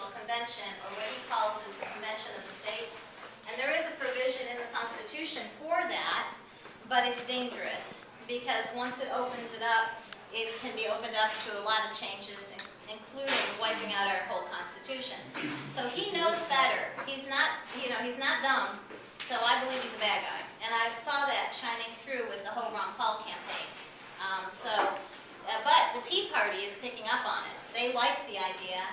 Constitutional Convention, or what he calls is the Convention of the States. And there is a provision in the Constitution for that, but it's dangerous because once it opens it up, it can be opened up to a lot of changes, including wiping out our whole Constitution. So he knows better. He's not, he's not dumb. So I believe he's a bad guy. And I saw that shining through with the whole Ron Paul campaign. But the Tea Party is picking up on it. They like the idea,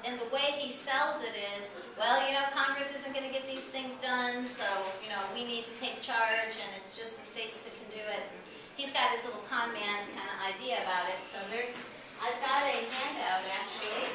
and the way he sells it is, well, Congress isn't going to get these things done, so, we need to take charge, and it's just the states that can do it. And he's got this little con man kind of idea about it. So I've got a handout, actually.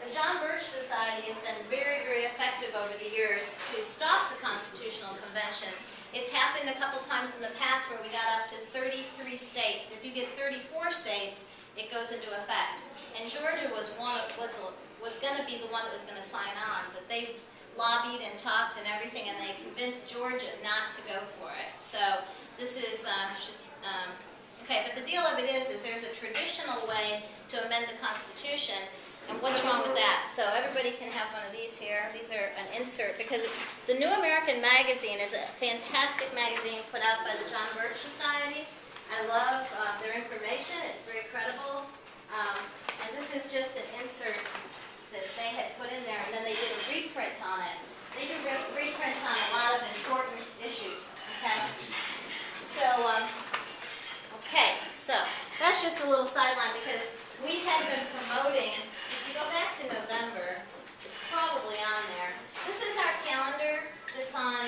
The John Birch Society has been very, very effective over the years to stop the Constitutional Convention. It's happened a couple times in the past where we got up to 33 states. If you get 34 states, it goes into effect. And Georgia was going to be the one that was going to sign on, but they lobbied and talked and everything, and they convinced Georgia not to go for it. So this is okay. But the deal of it is there's a traditional way to amend the Constitution. And what's wrong with that? So everybody can have one of these here. These are an insert because it's the New American Magazine is a fantastic magazine put out by the John Birch Society. I love their information. It's very credible. And this is just an insert that they had put in there, and then they did a reprint on it. They do reprints on a lot of important issues. Okay. So that's just a little sideline because we had been promoting. If you go back to November, it's probably on there. This is our calendar that's on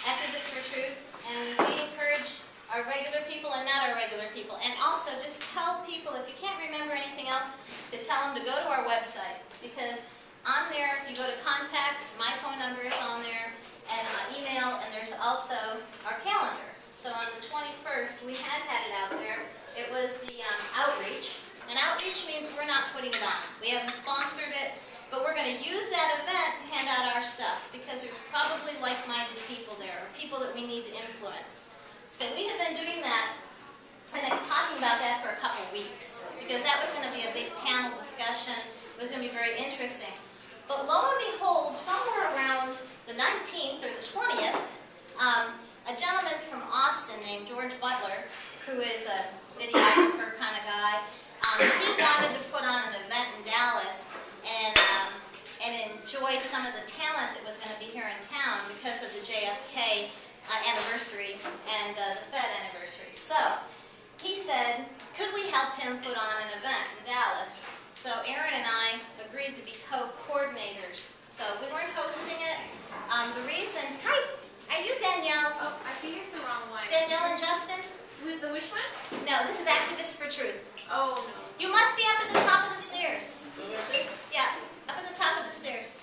Activists for Truth, and we encourage our regular people and not our regular people. And also just tell people, if you can't remember anything else, to tell them to go to our website. Because on there, if you go to contacts, my phone number is on there, and email, and there's also our calendar. So on the 21st, we had it out there. It was the outreach. And outreach means we're not putting it on. We haven't sponsored it, but we're going to use that event to hand out our stuff because there's probably like-minded people there, or people that we need to influence. So we have been doing that, and I was talking about that for a couple weeks because that was going to be a big panel discussion. It was going to be very interesting. But lo and behold, somewhere around the 19th or the 20th, a gentleman from Austin named George Butler, who is a videographer kind of guy, he wanted to put on an event in Dallas and enjoy some of the talent that was going to be here in town because of the JFK anniversary and the Fed anniversary. So he said, could we help him put on an event in Dallas? So Aaron and I agreed to be co-coordinators. So we weren't hosting it. The reason, hi, are you Danielle? Oh, I think it's the wrong one. Danielle and Justin? With the which one? No, this is Activists for Truth. Oh, no. You must be up at the top of the stairs. Yeah, up at the top of the stairs.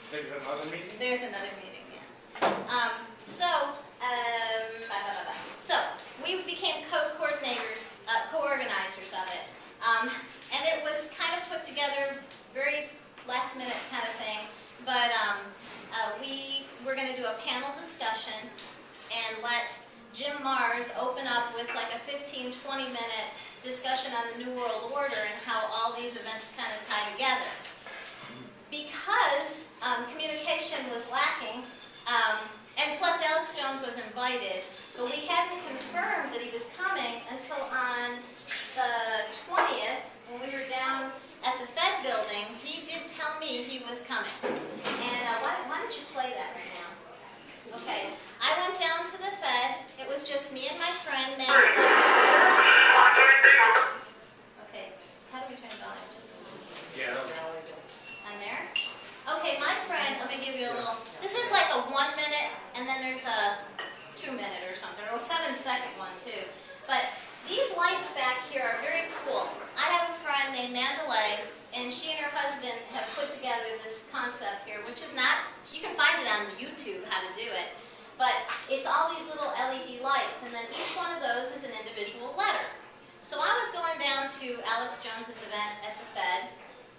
There's another meeting? There's another meeting, yeah. So we became co-coordinators, co-organizers of it. And it was kind of put together, very last minute kind of thing. But we were going to do a panel discussion and let Jim Mars open up with like a 15, 20-minute discussion on the New World Order and how all these events kind of tie together. Because communication was lacking, and plus Alex Jones was invited, but we hadn't confirmed that he was coming until on the 20th, when we were down at the Fed building. He did tell me he was coming. And why don't you play that right now? Okay. I went down to the Fed. It was just me and my friend, Matt. Okay. How do we turn it on? Yeah. On there? Okay, my friend, let me give you a little, this is like a 1 minute, and then there's a 2 minute or something, or a 7-second one too. But these lights back here are very cool. I have a friend named Mandalay, and she and her husband have put together this concept here, which is not, you can find it on the YouTube how to do it, but it's all these little LED lights, and then each one of those is an individual letter. So I was going down to Alex Jones's event at the Fed,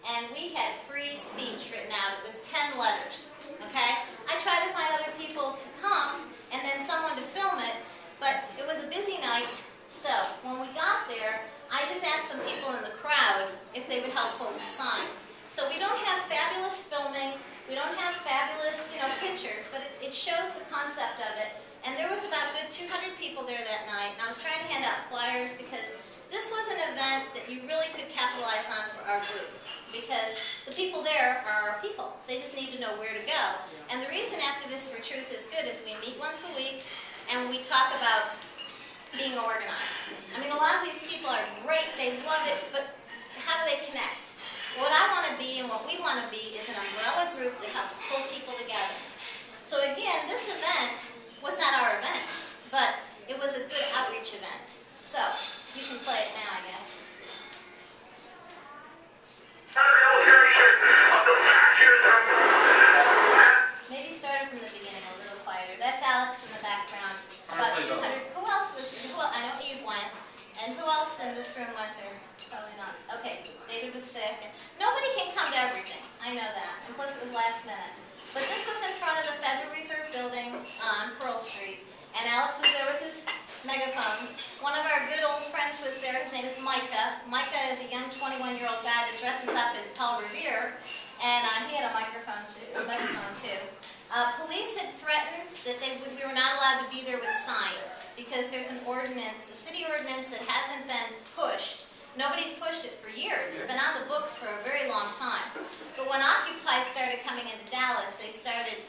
and we had free speech written out. It was 10 letters, okay? I tried to find other people to come, and then someone to film it, but it was a busy night. So when we got there, I just asked some people in the crowd if they would help hold the sign. So we don't have fabulous filming, we don't have fabulous, pictures, but it shows the concept of it. And there was about a good 200 people there that night, and I was trying to hand out flyers because this was an event that you really could capitalize on for our group, because the people there are our people. They just need to know where to go. And the reason Activists for Truth is good is we meet once a week and we talk about being organized. I mean, a lot of these people are great, they love it, but how do they connect? What I want to be and what we want to be is an umbrella group that helps pull people together. So again, this event was not our event, but it was a good outreach event. So, you can play it now, I guess. Maybe started from the beginning a little quieter. That's Alex in the background. About 200. Who else was there? I know Eve went. And who else in this room went there? Probably not. Okay, David was sick. Nobody can come to everything. I know that. And plus it was last minute. But this was in front of the Federal Reserve Building on Pearl Street. And Alex was there with his megaphone. One of our good old friends was there. His name is Micah. Micah is a young 21-year-old guy that dresses up as Paul Revere. And he had a microphone too. Police had threatened that we were not allowed to be there with signs because there's an ordinance, a city ordinance that hasn't been pushed. Nobody's pushed it for years. It's been on the books for a very long time. But when Occupy started coming into Dallas, they started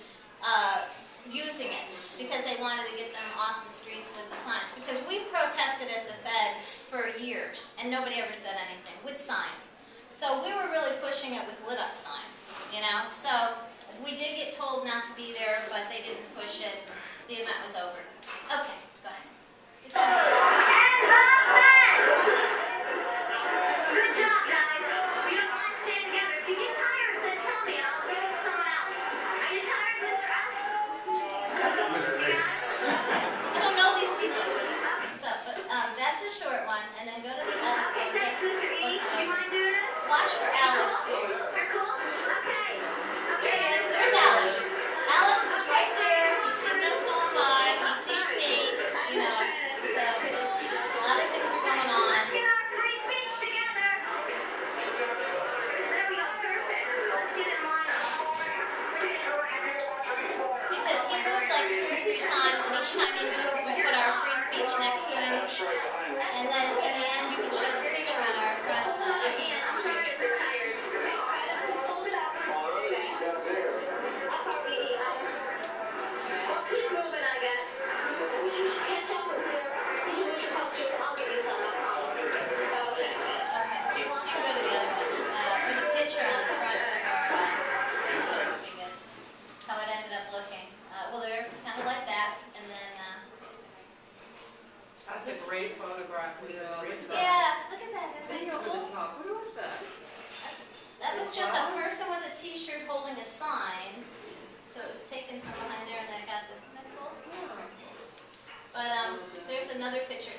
using it because they wanted to get them off the streets with the signs. Because we've protested at the Fed for years, and nobody ever said anything, with signs. So we were really pushing it with lit-up signs, So we did get told not to be there, but they didn't push it. The event was over. Okay, go ahead. It's Good job, guys. We don't want to stand together. If you get tired, then tell me and I'll give it to someone else. Are you tired, Mr. S? Mr. Ace. I don't know these people. So, but that's the short one, and then go to the other Okay, page. thanks, Mr. E. Do you mind doing this? Watch for Alex. You're cool? Okay. There he is. There's Alex. Alex is right there. He sees us going by. He sees me. So a lot of things are going on. Let's get our free speech together. There we go. Perfect. Let's get in line. Because he moved like 2 or 3 times, and each time he moved, we put our free speech next to him. And then in the end, you can show the picture on our front. I'm sorry if you're tired. Hold it up. How far we need? Well, keep moving, I guess. Catch up with your, did you lose your posters? I'll give you some, no problem. Okay. Okay, you can go to the other one. Or the picture on the front of our Facebook would be good. How it ended up looking. Well, they're kind of like that, and then, That's a great photograph with the three sides. yeah, look at that. Thing over the top. Who was that? That was just a person with a t-shirt holding a sign. So it was taken from behind there, and then it got the, isn't that cool? But there's another picture.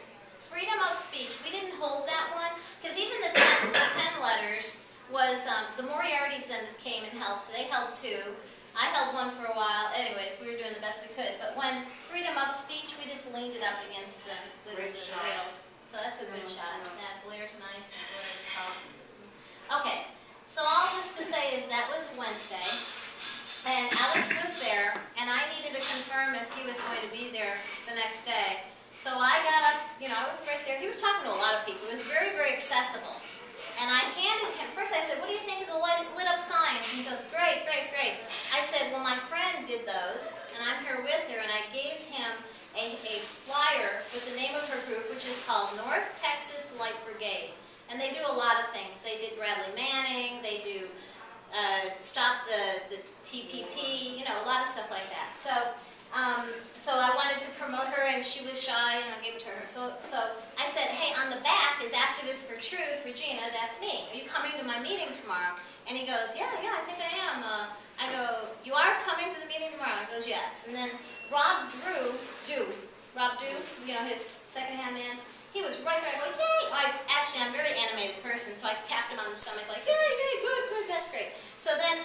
Freedom of speech. We didn't hold that one, because even the 10 letters was, the Moriartys then came and helped. They held 2. I held one for a while. Anyways, we were doing the best we could. But when freedom of speech, we just leaned it up against the Great shot. rails. So that's a good shot. Yeah, Blair's nice. Blair's tall. Okay, so all this to say is that was Wednesday, and Alex was there, and I needed to confirm if he was going to be there the next day. So I got up, I was right there. He was talking to a lot of people. It was very, very accessible. And I handed him, first I said, what do you think of the lit up signs? And he goes, great, great, great. I said, well, my friend did those, and I'm here with her, and I gave him a flyer with the name of her group, which is called North Texas Light Brigade. And they do a lot of things. They did Bradley Manning, they do stop the TPP, a lot of stuff like that. So I wanted to promote her, and she was shy, and I gave it to her. So I said, hey, on the back is Activists for Truth, Regina, that's me. Are you coming to my meeting tomorrow? And he goes, yeah, I think I am. I go, you are coming to the meeting tomorrow? He goes, yes. And then Rob Dew, his second-hand man, he was right there. I go, yay! Actually, I'm a very animated person, so I tapped him on the stomach like, yay, good, that's great. So then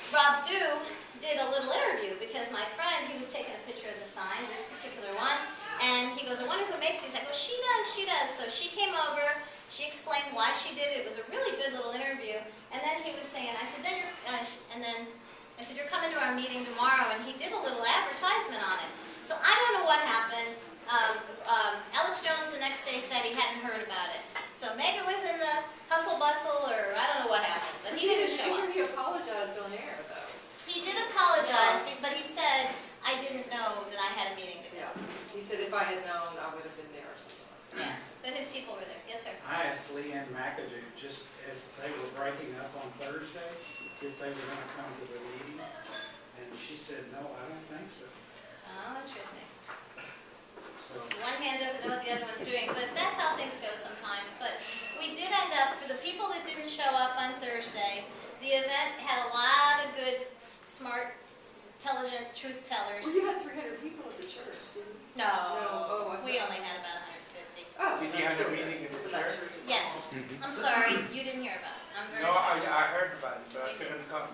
Rob Dew did a little interview because my friend, he was taking a picture of the sign, this particular one, and he goes, I wonder who makes these. I go, she does. So she came over, She explained why she did it. It was a really good little interview. And then he was saying, I said, I said, you're coming to our meeting tomorrow, and he did a little advertisement on it. So I don't know what happened. Alex Jones the next day said he hadn't heard about it. So maybe it was in the hustle bustle, or I don't know what happened, but he didn't show up. He apologized on air, though. He did apologize, but he said, I didn't know that I had a meeting to go. Yeah. He said if I had known, I would have been there or something. Yeah, but his people were there. Yes, sir. I asked Leanne McAdoo, just as they were breaking up on Thursday, if they were gonna come to the meeting, and she said, no, I don't think so. Oh, interesting. So, One hand doesn't know what the other one's doing, but that's how things go sometimes. But we did end up, for the people that didn't show up on Thursday, the event had a lot of good, smart, intelligent truth tellers. Well, you had 300 people at the church, didn't you? No, Oh, I we thought- only had about 150. Oh, Did you that's have a still meeting good. in the But that church? church is Yes. small. I'm sorry, you didn't hear about it. I'm very No, sorry. I heard about it, but I You did. couldn't come.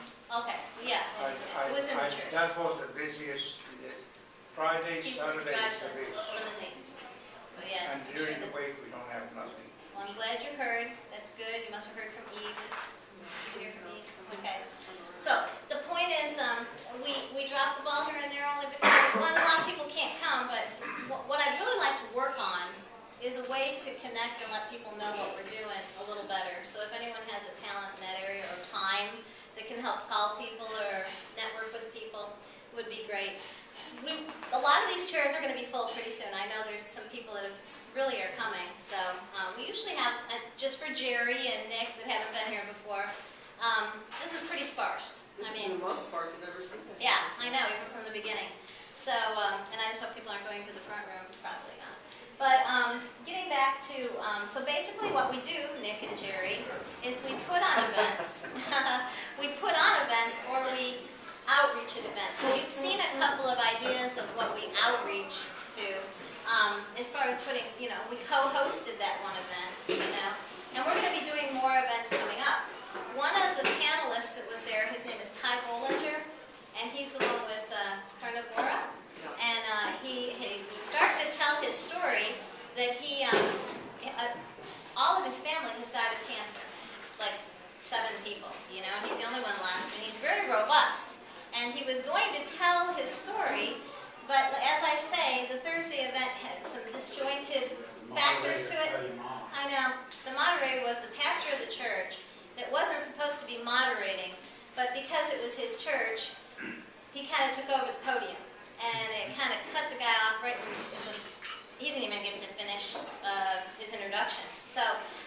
Okay, yeah, it was in the church. That was the busiest, Friday, He Saturday drives is the a busiest. limousine. So yeah, And I'm sure during that, the week, we don't have nothing. well, I'm glad you heard. That's good. You must have heard from Eve. Did you hear from Eve? Okay. So the point is, we dropped the ball here and there only because a lot of people can't come, but what I'd really like to work on is a way to connect and let people know what we're doing a little better. So if anyone has a talent in that area or time that can help call people or network with people, would be great. A lot of these chairs are going to be full pretty soon. I know there's some people that really are coming. So we usually have, just for Jerry and Nick that haven't been here before, this is pretty sparse. This I is mean, the most sparse I've ever seen it. yeah, I know, even from the beginning. So, and I just hope people aren't going to the front room, probably not. But getting back to, so basically what we do, Nick and Jerry, is we put on events. We put on events or we outreach at events. So you've seen a couple of ideas of what we outreach to. As far as putting, we co-hosted that one event, and we're going to be doing more events coming up. One of the panelists that was there, his name is Ty Bollinger, and he's the one with Carnivora. And he started to tell his story that all of his family has died of cancer, like 7 people, and he's the only one left, and he's very robust. And he was going to tell his story, but as I say, the Thursday event had some disjointed factors to it. I know. The moderator was the pastor of the church that wasn't supposed to be moderating, but because it was his church, he kind of took over the podium. And it kind of cut the guy off right he didn't even get to finish his introduction. So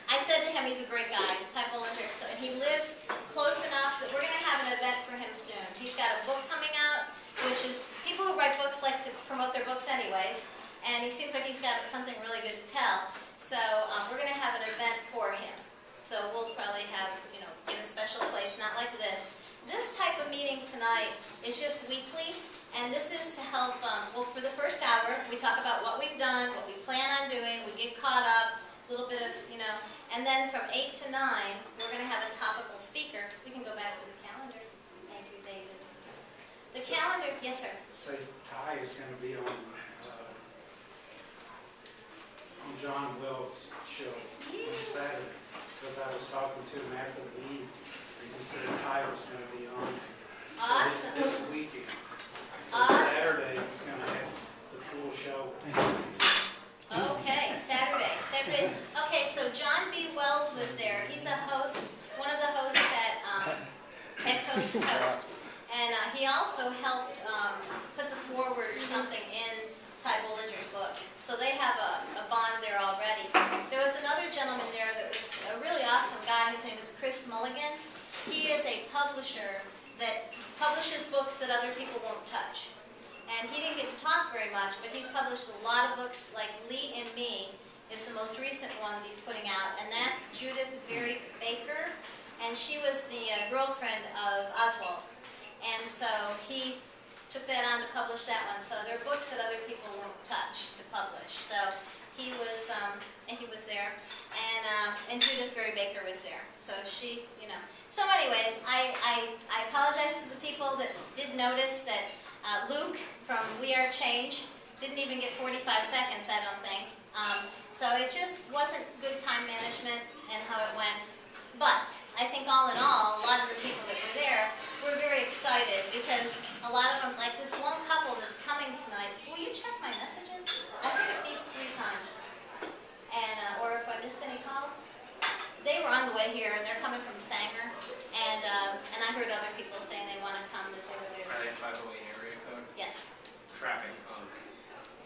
I said to him, he's a great guy, he's Ty Bollinger, and he lives close enough that we're going to have an event for him soon. He's got a book coming out, which is, people who write books like to promote their books anyways, and he seems like he's got something really good to tell. So we're going to have an event for him. So we'll probably have, in a special place, not like this. This type of meeting tonight is just weekly, and this is to help, for the first hour, we talk about what we've done, what we plan on doing, we get caught up, a little bit of, and then from 8 to 9, we're going to have a topical speaker. We can go back to the calendar. Thank you, David. The calendar, yes, sir. say Ty is gonna be on John Wilkes' show on Saturday, because I was talking to him after the meeting, and he said Ty was gonna be on there. So Awesome. This weekend. So Awesome. Saturday, he's gonna have the full show. Okay, Saturday. Okay, so John B. Wells was there. He's a host, one of the hosts at Coast to Coast. And he also helped put the foreword or something in Ty Bollinger's book. So they have a bond there already. There was another gentleman there that was a really awesome guy. His name is Chris Mulligan. He is a publisher that publishes books that other people won't touch. And he didn't get to talk very much, but he's published a lot of books, like Lee and Me is the most recent one that he's putting out, and that's Judith Very Baker, and she was the girlfriend of Oswald. And so he took that on to publish that one. So there are books that other people won't touch to publish. So he was there, and Judith Very Baker was there. So she, So anyways, I apologize to the people that did notice that Luke from We Are Change didn't even get 45 seconds, I don't think. So it just wasn't good time management and how it went. But I think all in all, a lot of the people that were there were very excited because a lot of them, like this one couple that's coming tonight, will you check my messages? I think it beeped 3 times. And, or if I missed any calls. They were on the way here and they're coming from Sanger. And I heard other people saying they want to come, that they were there. Are they 508 area code? Yes, Traffic.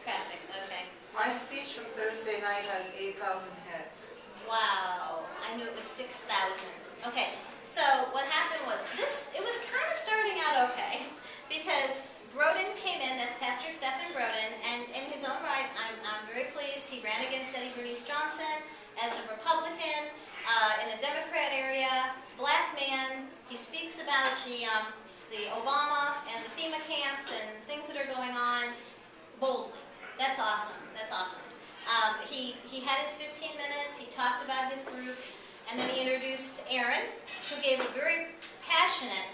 traffic, okay. My speech from Thursday night has 8,000 heads. Wow, I knew it was 6,000. Okay, so what happened was this, it was kind of starting out okay because Broden came in, that's Pastor Stephen Broden, and in his own right, I'm very pleased. He ran against Eddie Bernice Johnson as a Republican in a Democrat area, black man. He speaks about the Obama and the FEMA camps and things that are going on boldly. That's awesome. That's awesome. He had his 15 minutes. He talked about his group, and then he introduced Aaron, who gave a very passionate.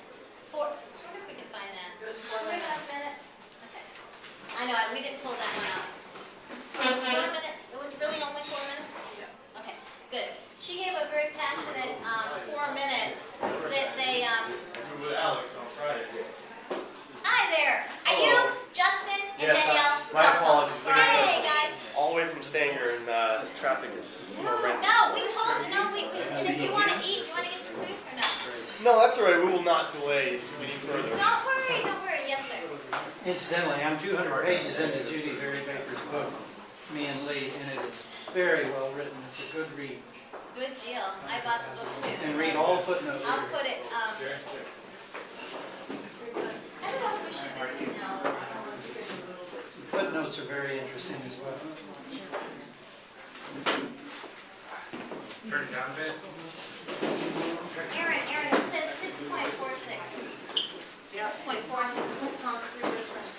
I wonder if we can find that. It was 4 4 minutes. minutes. Okay. I know we didn't pull that one out. 4 minutes. It was really only 4 minutes. Yeah. Okay. Good. She gave a very passionate 4 minutes that they. With Alex on Friday. Hi there. Are you Justin and Yes, Danielle? my apologies. Like I said, Hey guys. all the way from Sanger, and traffic is horrendous. No, we told and if you want to eat, you want to get some food or no? No, that's all right. We will not delay any further. Don't worry. Yes, sir. Incidentally, I'm 200 pages into Judy Berry Baker's book, Me and Lee, and it is very well written. It's a good read. Good deal. I bought the book too. And so read all footnotes. I'll put it. I don't know if we should do this now. Footnotes are very interesting as well. Turn it down a bit. Aaron, it says 6.46. 6.46.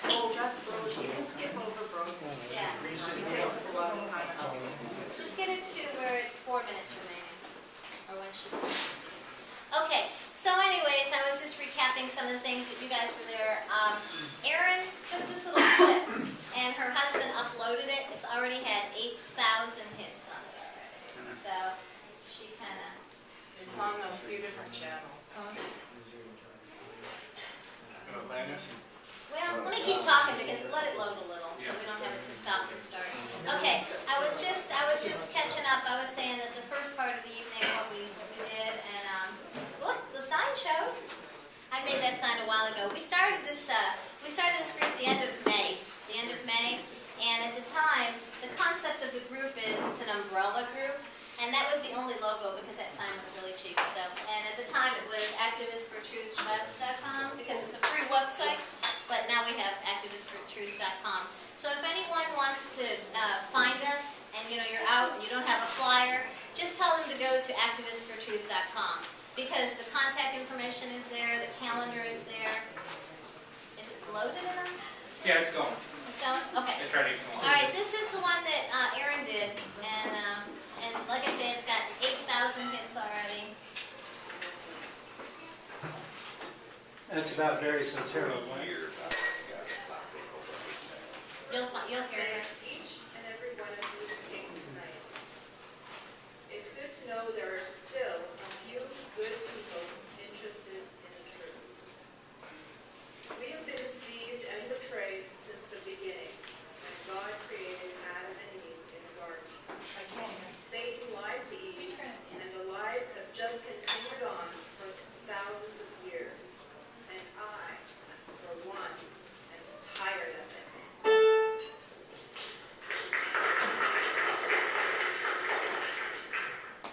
Oh, that's Broden. You can skip over Broden. Yeah. He takes up a lot of time. Just get it to where it's 4 minutes remaining. Or when she. Okay. So anyways, I was just recapping some of the things that you guys were there. Erin took this little clip and her husband uploaded it. It's already had 8,000 hits on it already. So she kind of. It's on a few different channels. Well, let me keep talking because let it load a little so we don't have it to stop and start. Okay, I was just catching up. I was saying that the first part of the evening what we did, and look, the sign shows. I made that sign a while ago. We started this group at the end of May. And at the time, the concept of the group is it's an umbrella group. And that was the only logo because that sign was really cheap. So, and at the time it was activistfortruth.com because it's a free website, but now we have activistfortruth.com. So if anyone wants to find us and you're out and you don't have a flyer, just tell them to go to activistfortruth.com because the contact information is there, the calendar is there. Is it loaded enough? Yeah, it's going. It's going? Okay. It's ready to go. All right, this is the one that Aaron did, and like I said, it's got 8,000 hits already. That's about Barry Sotero. You'll hear it. Each and every one of you came tonight. It's good to know there are still a few good people interested in the truth. We have been deceived and betrayed since the beginning, when God created Adam and Eve in the garden. Satan lied to Eve, and the lies have just continued on for thousands of years. And I, for one, am tired of it.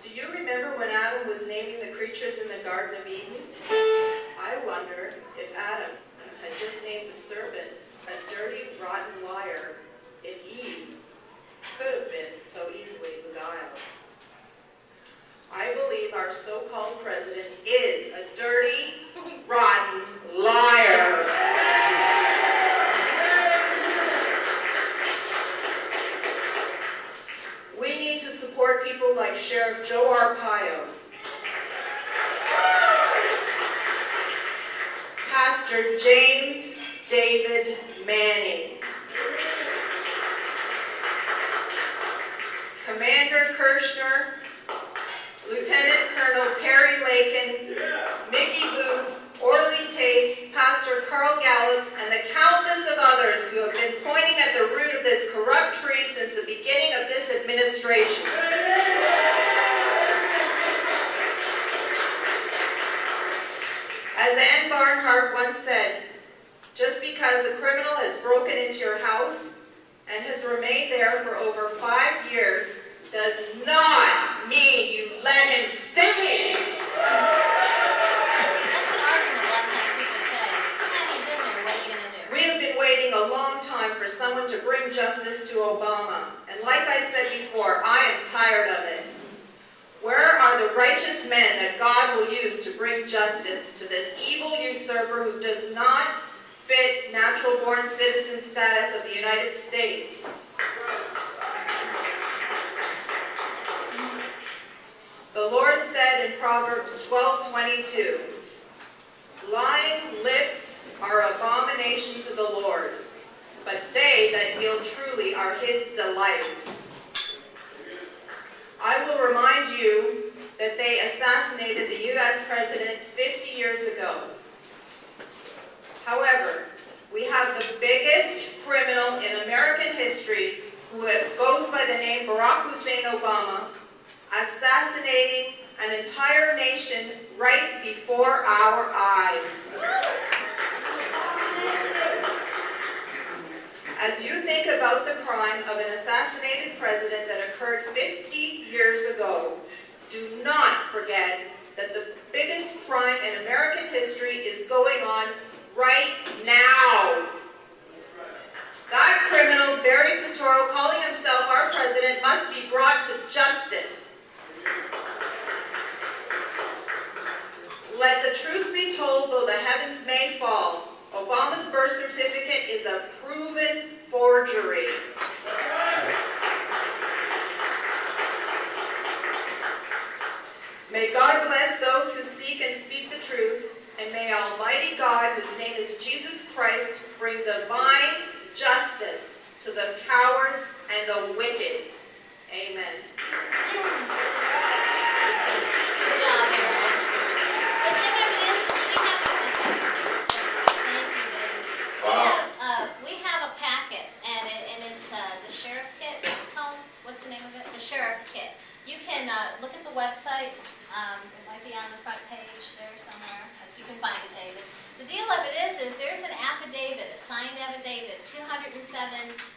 Do you remember when Adam was naming the creatures in the Garden of Eden? I wonder if Adam had just named the serpent a dirty, rotten liar, if Eve could have been so easily beguiled. I believe our so-called president is a dirty, rotten liar. We need to support people like Sheriff Joe Arpaio, Pastor James David Manning, Kirshner, Lieutenant Colonel Terry Lakin, Mickey Booth, Orly Tates, Pastor Carl Gallops, and the countless of others who have been pointing at the root of this corrupt tree since the beginning of this administration. As Anne Barnhart once said, just because a criminal has broken into your house and has remained there for over 5 years does not mean you let him stay. That's an argument a lot of times people say, he's in there, what are you going to do? We have been waiting a long time for someone to bring justice to Obama. And like I said before, I am tired of it. Where are the righteous men that God will use to bring justice to this evil usurper who does not fit natural-born citizen status of the United States? The Lord said in Proverbs 12:22, lying lips are abomination to the Lord, but they that deal truly are his delight. I will remind you that they assassinated the U.S. President 50 years ago. However, we have the biggest criminal in American history who goes by the name Barack Hussein Obama, assassinating an entire nation right before our eyes. As you think about the crime of an assassinated president that occurred 50 years ago, do not forget that the biggest crime in American history is going on right now. That criminal, Barry Soetoro, calling himself our president, must be brought to justice. Let the truth be told, though the heavens may fall, Obama's birth certificate is a proven forgery. May God bless those who seek and speak the truth, and may Almighty God, whose name is Jesus Christ, bring divine justice to the cowards and the wicked. Amen. Good job, Aaron. The thing of it is we have a, thank you, David. We have a packet, and it's the sheriff's kit. What's it called? What's the name of it? The sheriff's kit. You can look at the website. It might be on the front page there somewhere. If you can find it, David. The deal of it is there's an affidavit, a signed affidavit, 207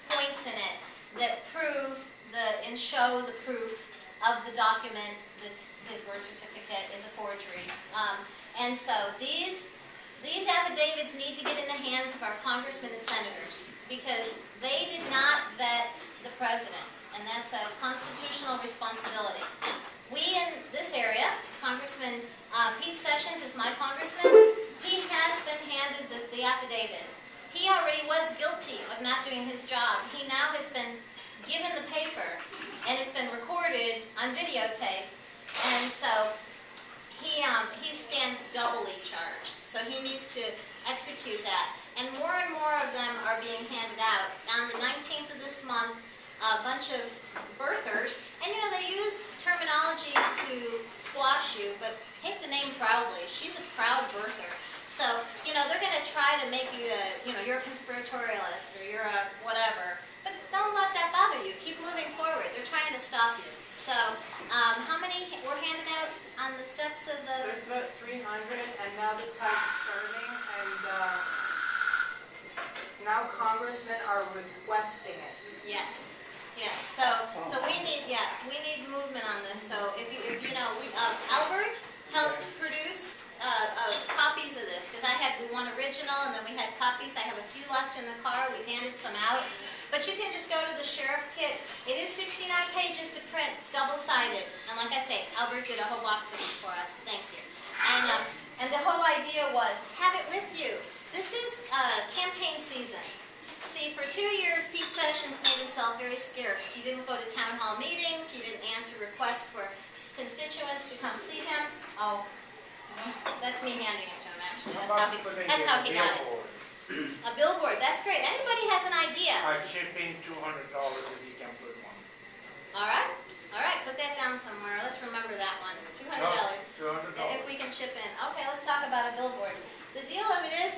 points in it that prove and show the proof of the document that's his birth certificate is a forgery. And so these affidavits need to get in the hands of our congressmen and senators because they did not vet the president, and that's a constitutional responsibility. We in this area, Congressman Pete Sessions is my congressman. He has been handed the affidavit. He already was guilty of not doing his job. He now has been given the paper, and it's been recorded on videotape, and so he stands doubly charged. So he needs to execute that. And more of them are being handed out. On the 19th of this month, a bunch of birthers, and they use terminology to squash you, but take the name proudly. She's a proud birther. So, they're going to try to make you you're a conspiratorialist or you're a whatever. But don't let that bother you. Keep moving forward. They're trying to stop you. So, how many were handed out on the steps of the... There's about 300, and now the time is starting, and now congressmen are requesting it. Yes. Yes. So we need movement on this. So if Albert helped produce copies of this because I had the one original and then we had copies. I have a few left in the car. We handed some out. But you can just go to the sheriff's kit. It is 69 pages to print, double-sided. And like I say, Albert did a whole box of them for us. Thank you. And the whole idea was have it with you. This is campaign season. See, for 2 years, Pete Sessions made himself very scarce. He didn't go to town hall meetings. He didn't answer requests for constituents to come see him. Oh, that's me handing it to him, actually. That's how he got it. A billboard. That's great. Anybody has an idea? I chip in $200 if you can put one. All right. All right, put that down somewhere. Let's remember that one. $200. $200. If we can chip in. Okay, let's talk about a billboard. The deal of it is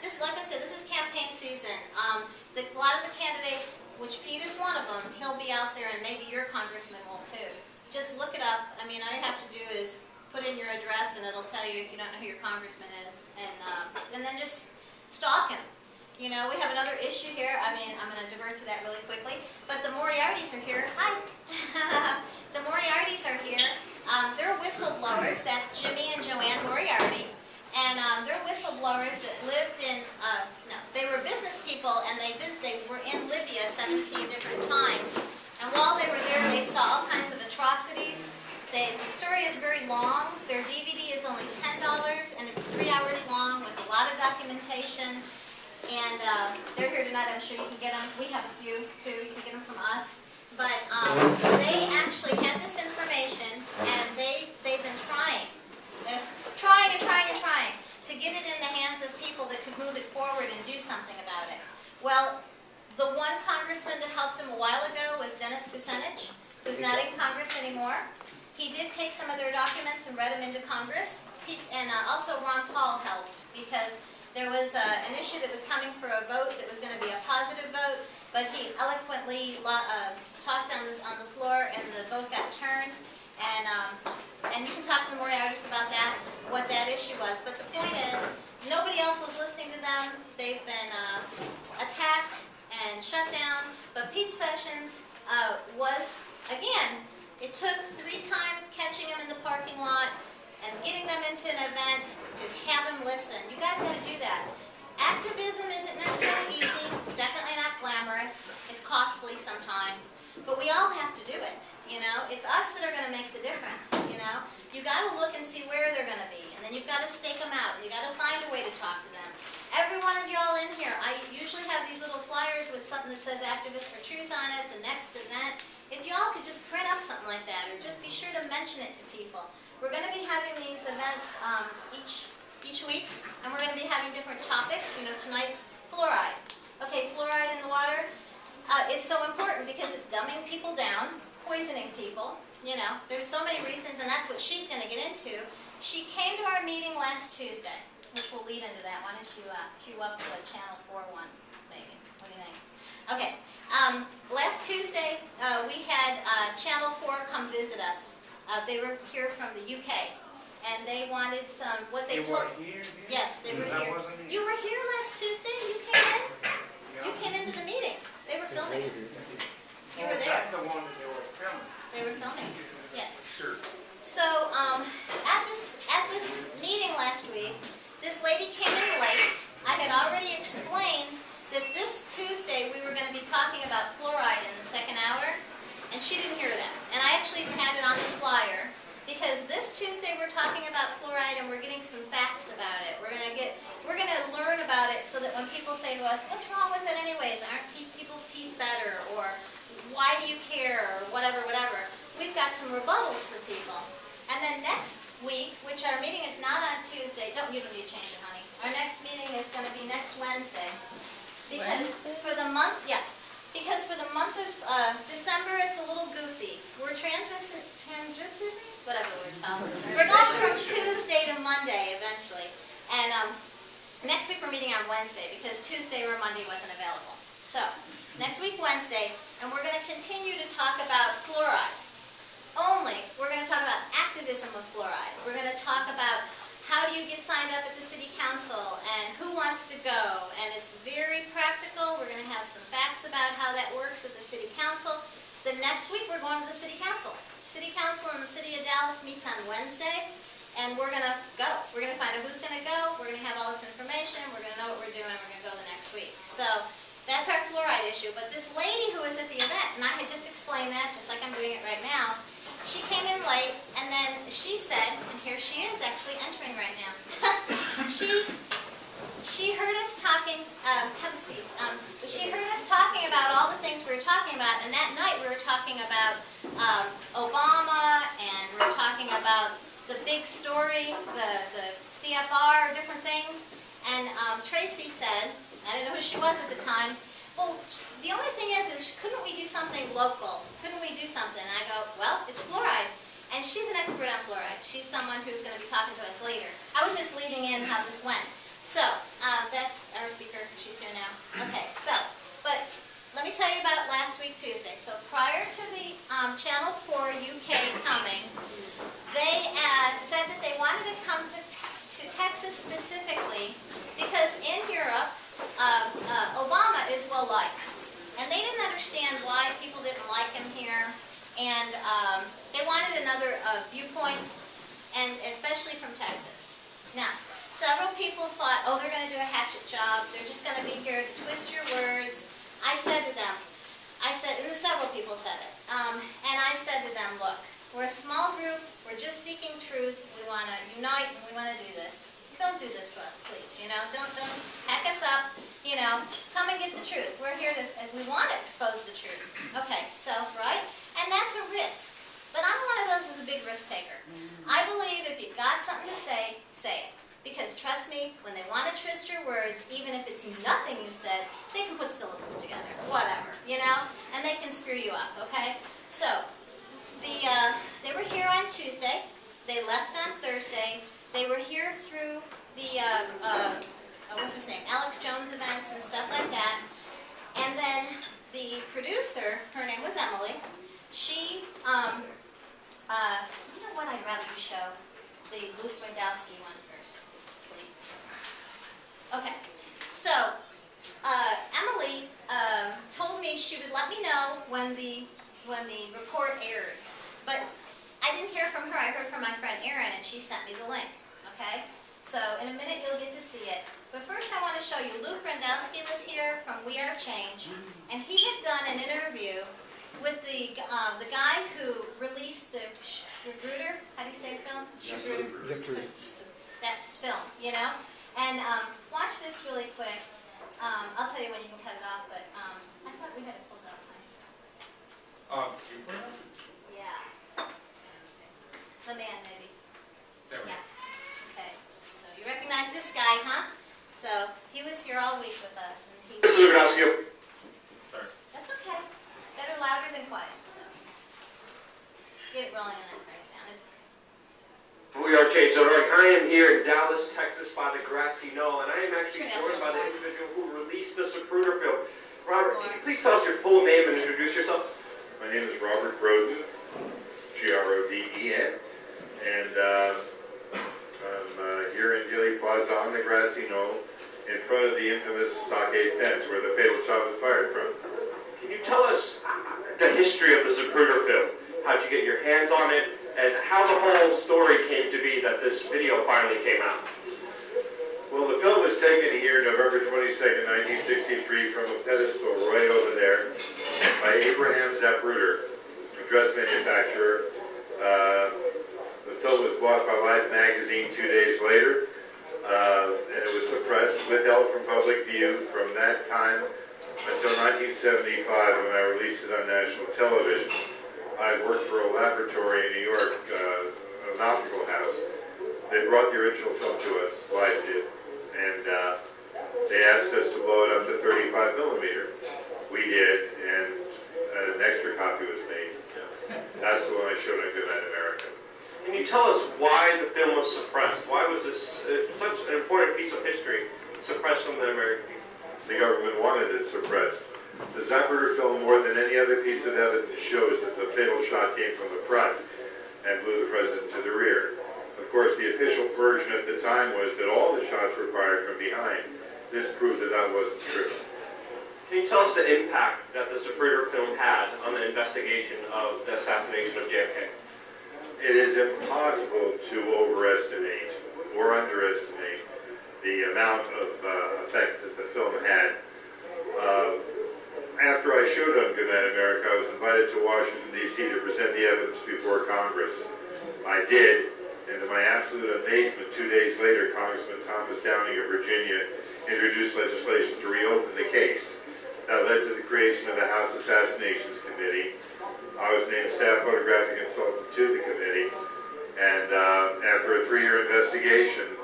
this, like I said, this is campaign season. A lot of the candidates, which Pete is one of them, he'll be out there, and maybe your congressman will too. Just look it up. I mean, all you have to do is put in your address, and it'll tell you if you don't know who your congressman is, and then just stalk him. You know, we have another issue here. I mean, I'm going to divert to that really quickly. But the Moriartys are here. Hi. The Moriartys are here. They're whistleblowers. That's Jimmy and Joanne Moriarty. And they're whistleblowers that lived in, they were business people, and they were in Libya 17 different times. And while they were there, they saw all kinds of atrocities. The story is very long. Their DVD is only $10, and it's 3 hours long with a lot of documentation. And they're here tonight. I'm sure you can get them. We have a few, too. You can get them from us. But they actually had this information, and they've been trying to get it in the hands of people that could move it forward and do something about it. Well, the one congressman that helped him a while ago was Dennis Kucinich, who's not in Congress anymore. He did take some of their documents and read them into Congress. And also Ron Paul helped, because there was an issue that was coming for a vote that was going to be a positive vote, but he eloquently talked on the floor, and the vote got turned. And you can talk to the Moriartys about that, what that issue was. But the point is, nobody else was listening to them. They've been attacked and shut down. But Pete Sessions was, again, it took 3 times catching him in the parking lot and getting them into an event to have them listen. You guys got to do that. Activism isn't necessarily easy. It's definitely not glamorous. It's costly sometimes. But we all have to do it, you know? It's us that are going to make the difference, you know? You got to look and see where they're going to be, and then you've got to stake them out, and you got to find a way to talk to them. Every one of y'all in here, I usually have these little flyers with something that says Activists for Truth on it, the next event. If y'all could just print up something like that, or just be sure to mention it to people. We're going to be having these events each week, and we're going to be having different topics. You know, tonight's fluoride. Okay, fluoride in the water is so important because it's dumbing people down, poisoning people. You know, there's so many reasons, and that's what she's going to get into. She came to our meeting last Tuesday, which will lead into that. Why don't you cue up the Channel 4 one, maybe? What do you think? Okay. Last Tuesday, we had Channel 4 come visit us. They were here from the UK, and they wanted some, what they told... Here? Yes, they were I here. wasn't here. You were here last Tuesday? You came in? You came into the meeting. They were filming it. You were there. That's the one that they were filming. They were filming, yes. Sure. So, at this meeting last week, this lady came in late. I had already explained that this Tuesday we were going to be talking about fluoride in the second hour, and she didn't hear that. And I actually even had it on the flyer, because this Tuesday we're talking about fluoride, and we're getting some facts about it. We're going to learn about it so that when people say to us, what's wrong with it anyways? Aren't people's teeth better? Or why do you care? Or whatever. We've got some rebuttals for people. And then next week, which our meeting is not on Tuesday. You don't need to change it, honey. Our next meeting is going to be next Wednesday. Because for the month, because for the month of December, it's a little goofy. We're transitioning? Whatever we're called. We're going from Tuesday to Monday eventually. And next week we're meeting on Wednesday because Tuesday or Monday wasn't available. So, next week Wednesday, and we're going to continue to talk about fluoride. Only, we're going to talk about activism of fluoride. We're going to talk about how do you get signed up at the city council and who wants to go. And it's very practical. We're going to have some facts about how that works at the city council. The next week we're going to the city council. City council in the city of Dallas meets on Wednesday, and we're going to go. We're going to find out who's going to go. We're going to have all this information. We're going to know what we're doing. We're going to go the next week. So that's our fluoride issue. But this lady who was at the event, and I had just explained that, just like I'm doing it right now, she came in late, and then she said, and here she is actually entering right now. She heard us talking, have a seat. She heard us talking about all the things we were talking about, and that night we were talking about Obama, and we were talking about the big story, the CFR, different things. And Tracy said, I didn't know who she was at the time, well, the only thing is couldn't we do something local? Couldn't we do something? And I go, well, it's fluoride. And she's an expert on fluoride. She's someone who's going to be talking to us later. I was just leading in how this went. So, that's our speaker. She's here now. Okay, so, but let me tell you about last week, Tuesday. So prior to the Channel 4 UK coming, they said that they wanted to come to Texas specifically because in Europe, Obama is well liked. And they didn't understand why people didn't like him here. And they wanted another viewpoint, and especially from Texas. Now, several people thought, oh, they're going to do a hatchet job. They're just going to be here to twist your words. I said to them, and several people said it, and I said to them, look, we're a small group. We're just seeking truth. We want to unite, and we want to do this. Don't do this to us, please. You know, don't hack us up. You know, come and get the truth. We're here to, we want to expose the truth. Okay, so, right? And that's a risk. But I'm one of those who's a big risk taker. I believe if you've got something to say, say it. Because trust me, when they want to twist your words, even if it's nothing you said, they can put syllables together, whatever, you know? And they can screw you up, okay? So, they were here on Tuesday. They left on Thursday. They were here through the, what's his name, Alex Jones events and stuff like that. And then the producer, her name was Emily, she, you know what, I'd rather you show the Luke Wendowski one first, please. Okay, so Emily told me she would let me know when the report aired, but I didn't hear from her. I heard from my friend Erin, and she sent me the link. Okay, so in a minute you'll get to see it. But first I want to show you, Luke Wendowski was here from We Are Change, and he had done an interview with the guy who released the Zapruder, how do you say the film? Zapruder. That film, you know? And watch this really quick. I'll tell you when you can cut it off, but I thought we had it pulled up. Did you put it up? Yeah. The man, maybe. There we go. Yeah. Okay. So you recognize this guy, huh? So he was here all week with us, and he. Mrs. Lubinowski. Sorry. That's okay. Better louder than quiet. Get it rolling and then break it down. It's We Are Change. So I am here in Dallas, Texas by the grassy knoll, and I am actually joined by the individual who released the Zapruder film. Robert, can you please tell us your full name and introduce yourself? My name is Robert Groden, Groden, and I'm here in Gilly Plaza on the grassy knoll in front of the infamous stockade fence where the fatal shot was fired from. Can you tell us the history of the Zapruder film? How'd you get your hands on it, and how the whole story came to be that this video finally came out? Well, the film was taken here November 22nd, 1963 from a pedestal right over there by Abraham Zapruder, a dress manufacturer. The film was bought by Life magazine 2 days later, and it was suppressed, withheld from public view from that time until 1975 when I released it on national television. I worked for a laboratory in New York, an optical house. They brought the original film to us, Life did, and they asked us to blow it up to 35 millimeter. We did, and an extra copy was made. That's the one I showed on Good Night America. Can you tell us why the film was suppressed? Why was this such an important piece of history suppressed from the American people? The government wanted it suppressed. The Zapruder film, more than any other piece of evidence, shows that the fatal shot came from the front and blew the president to the rear. Of course, the official version at the time was that all the shots were fired from behind. This proved that that wasn't true. Can you tell us the impact that the Zapruder film had on the investigation of the assassination of JFK? It is impossible to overestimate or underestimate the amount of effect that the film had. After I showed on Good Night America, I was invited to Washington, D.C. to present the evidence before Congress. I did, and to my absolute amazement, 2 days later, Congressman Thomas Downing of Virginia introduced legislation to reopen the case. That led to the creation of the House Assassinations Committee. I was named staff photographic consultant to the committee, and after a 3-year investigation,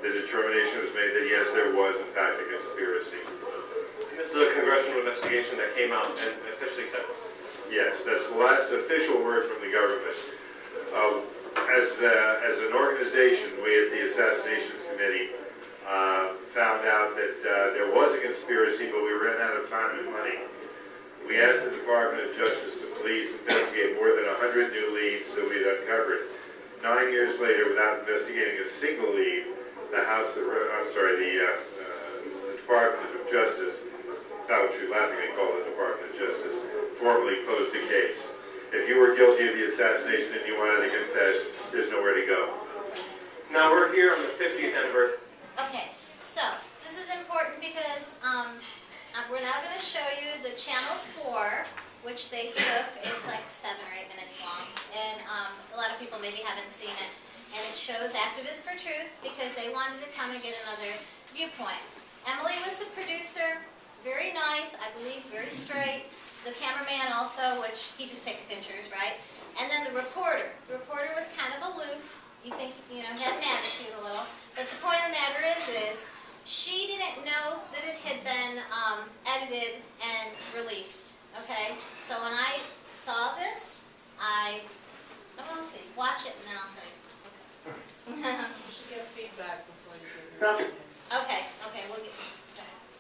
the determination was made that yes, there was in fact a conspiracy. This is a congressional investigation that came out and officially said. Yes, that's the last official word from the government. As an organization, we at the Assassinations Committee found out that there was a conspiracy, but we ran out of time and money. We asked the Department of Justice to please investigate more than 100 new leads that we had uncovered. 9 years later, without investigating a single lead, the Department of Justice, not what you laughingly call the Department of Justice, formally closed the case. If you were guilty of the assassination and you wanted to confess, there's nowhere to go. Now we're here on the 50th anniversary. Okay, so this is important because we're now going to show you the Channel 4, which they took. It's like 7 or 8 minutes long, and a lot of people maybe haven't seen it. And it shows Activists for Truth because they wanted to come and get another viewpoint. Emily was the producer, very nice, I believe, very straight. The cameraman also, which he just takes pictures, right? And then the reporter. The reporter was kind of aloof. You think, you know, had an attitude a little. But the point of the matter is she didn't know that it had been edited and released, okay? So when I saw this, let's see, watch it and then I'll tell you. You should get feedback before you do it. Okay, we'll get...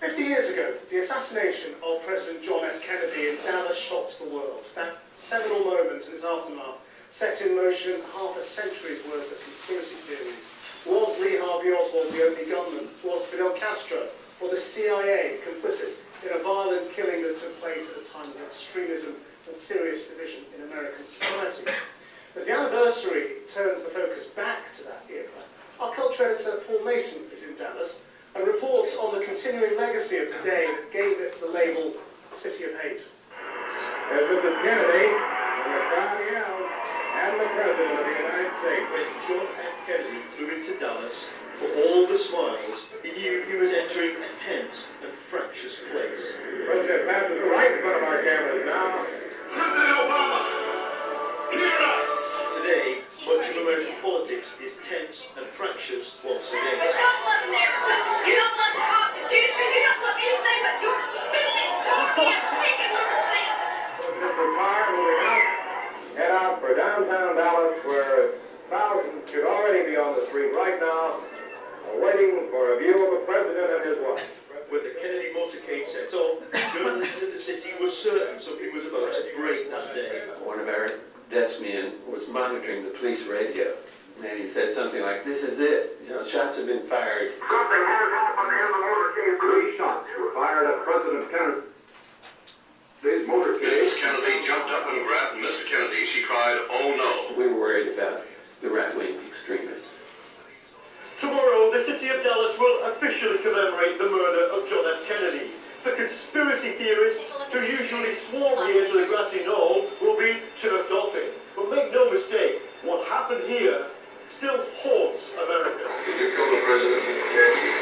50 years ago, the assassination of President John F. Kennedy in Dallas shocked the world. That seminal moment and its aftermath set in motion half a century's worth of conspiracy theories. Was Lee Harvey Oswald the only gunman? Was Fidel Castro or the CIA complicit in a violent killing that took place at a time of extremism and serious division in American society? As the anniversary turns the focus back to that era, our culture editor Paul Mason is in Dallas and reports on the continuing legacy of the day that gave it the label City of Hate. As Mr. Kennedy, on the crowd yelled, and the President of the United States. When John F. Kennedy flew into Dallas, for all the smiles, he knew he was entering a tense and fractious place. President passes right in front of our cameras now. President Obama, hear us! Today, much of American politics is tense and fractious once again. You don't love America, you don't love the Constitution, you don't love anything but your stupid, sorry ass stinking little self! Mr. Carr moving out, head out for downtown Dallas, where thousands should already be on the street right now, waiting for a view of the President and his wife. When the Kennedy motorcade set off, journalists in the city were certain something was about to break that day. One of our desk men was monitoring the police radio, and he said something like, "This is it. You know, shots have been fired." Something has happened in the motorcade. 3 shots were fired at President Kennedy. This motorcade. Mrs. Kennedy jumped up and grabbed Mr. Kennedy. She cried, "Oh no." We were worried about the right-wing extremists. Tomorrow, the city of Dallas will officially commemorate the murder of John F. Kennedy. The conspiracy theorists who usually swarm here to the grassy knoll will be turned off it. But make no mistake, what happened here still haunts America. Did you kill the President?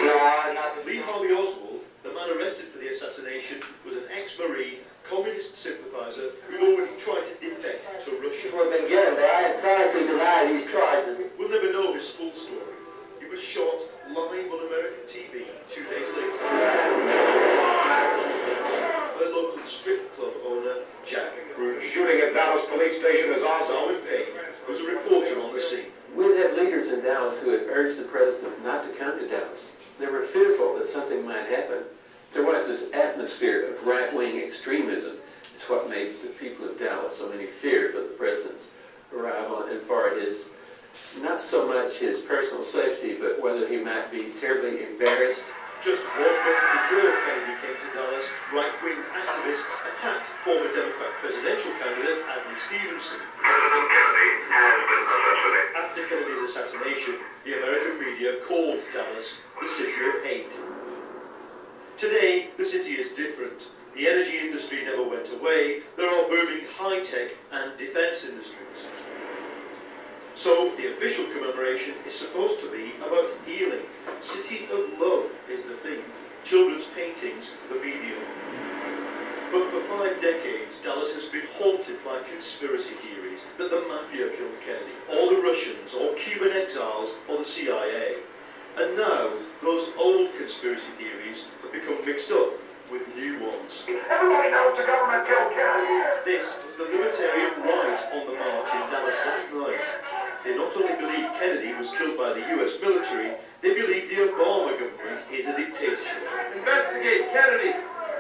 No, not. Lee Harvey Oswald, the man arrested for the assassination, was an ex-Marine, communist sympathizer who'd already tried to defect to Russia. Been given, but I emphatically deny these charges. We'll never know his full story. He was shot live on American TV 2 days later. A local strip club owner, Jack Bruce. Shooting at Dallas Police Station is also. Darwin Payne was a reporter on the scene. We had leaders in Dallas who had urged the president not to come to Dallas. They were fearful that something might happen. There was this atmosphere of right-wing extremism. It's what made the people of Dallas so many fear for the president's arrival and for his, not so much his personal safety, but whether he might be terribly embarrassed. Just 1 month before Kennedy came to Dallas, right-wing activists attacked former Democrat presidential candidate Adlai Stevenson. President Kennedy has been assassinated. After Kennedy's assassination, the American media called Dallas the City of Hate. Today, the city is different. The energy industry never went away. There are booming high-tech and defense industries. So, the official commemoration is supposed to be about healing. City of Love is the theme. Children's paintings, the medium. But for 5 decades, Dallas has been haunted by conspiracy theories that the mafia killed Kennedy, or the Russians, or Cuban exiles, or the CIA. And now, those old conspiracy theories have become mixed up with new ones. Everybody knows the government killed Kennedy. This was the libertarian right on the march in Dallas last night. They not only believe Kennedy was killed by the US military, they believe the Obama government is a dictatorship. Investigate Kennedy.